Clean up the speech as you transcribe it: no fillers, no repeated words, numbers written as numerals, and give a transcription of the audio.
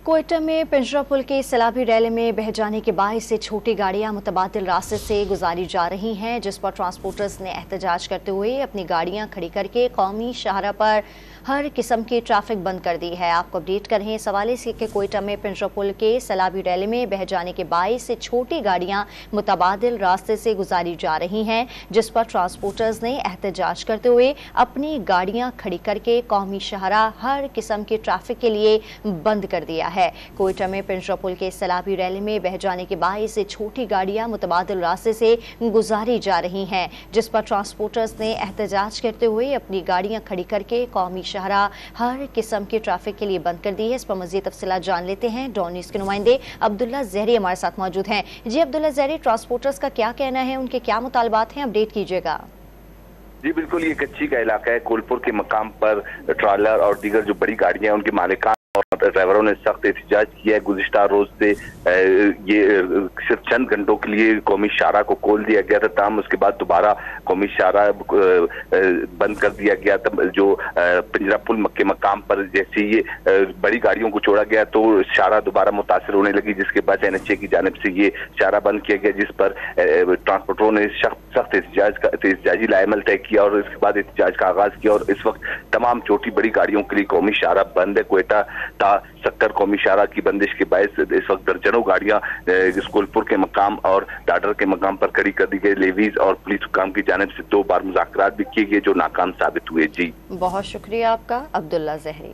कोयटा में पिंजरा पुल के सैलाबी रैली में बह जाने के बायस से छोटी गाड़ियां मुतबादिल रास्ते से गुजारी जा रही हैं, जिस पर ट्रांसपोर्टर्स ने एहतजाज करते हुए अपनी गाड़ियां खड़ी करके कौमी शाहरा पर हर किस्म की ट्रैफिक बंद कर दी है। आपको अपडेट कर रहे हैं सवाल से कि कोयटा में पिंजरा पुल के सैलाबी रैली में बह जाने के बायस से छोटी गाड़ियां मुतबादिल रास्ते से गुजारी जा रही हैं, जिस पर ट्रांसपोर्टर्स ने एहतजाज करते हुए अपनी गाड़ियां खड़ी करके कौमी शाहरा हर किस्म की ट्रैफिक के लिए बंद कर दिया है। कोयटा में पिंजरा पुल के सैलाबी रैली में बह जाने के बायस से छोटी गाड़ियां मुतबादिल रास्ते से गुजारी जा रही हैं, जिस पर ट्रांसपोर्टर्स ने एहतजाज करते हुए अपनी गाड़ियां खड़ी करके कौमी शाहरा हर किस्म की ट्रैफिक के लिए बंद कर दी है। इस पर मज़ीद तफसीलात जान लेते हैं। डॉन न्यूज़ के नुमाइंदे अब्दुल्ला ज़हरी हमारे साथ मौजूद हैं। जी अब्दुल्ला ज़हरी, ट्रांसपोर्टर्स का क्या कहना है, उनके क्या मुतालबात हैं, अपडेट कीजिएगा। जी बिल्कुल, ये कच्ची का इलाका है। कोलपुर के मकाम पर ट्रॉलर और दीगर जो बड़ी गाड़ियां हैं उनके मालिकान और ड्राइवरों ने सख्त एहतजाज किया है। गुज़िश्ता रोज से ये सिर्फ चंद घंटों के लिए कौमी शाहरा को खोल दिया गया था, ताहम उसके बाद दोबारा कौमी शाहरा बंद कर दिया गया था। जो पिंजरा पुल के मकाम पर जैसे ये बड़ी गाड़ियों को छोड़ा गया तो शाहरा दोबारा मुतासर होने लगी, जिसके बाद NHA की जानिब से ये शाहरा बंद किया गया, जिस पर ट्रांसपोर्टरों ने सख्त एहतजाजी लाएमल तय किया और इसके बाद एहतजाज का आगाज किया। और इस वक्त तमाम छोटी बड़ी गाड़ियों के लिए कौमी शाहरा बंद है। कोयटा सक्कर कौमी शाहरा की बंदिश के बायस इस वक्त दर्जनों गाड़ियां कोलपुर के मकाम और दादर के मकाम पर खड़ी कर दी गई। लेवीज और पुलिस हुकाम की जानिब से 2 बार मुज़ाकरात भी किए गए जो नाकाम साबित हुए। जी बहुत शुक्रिया आपका अब्दुल्ला ज़हरी।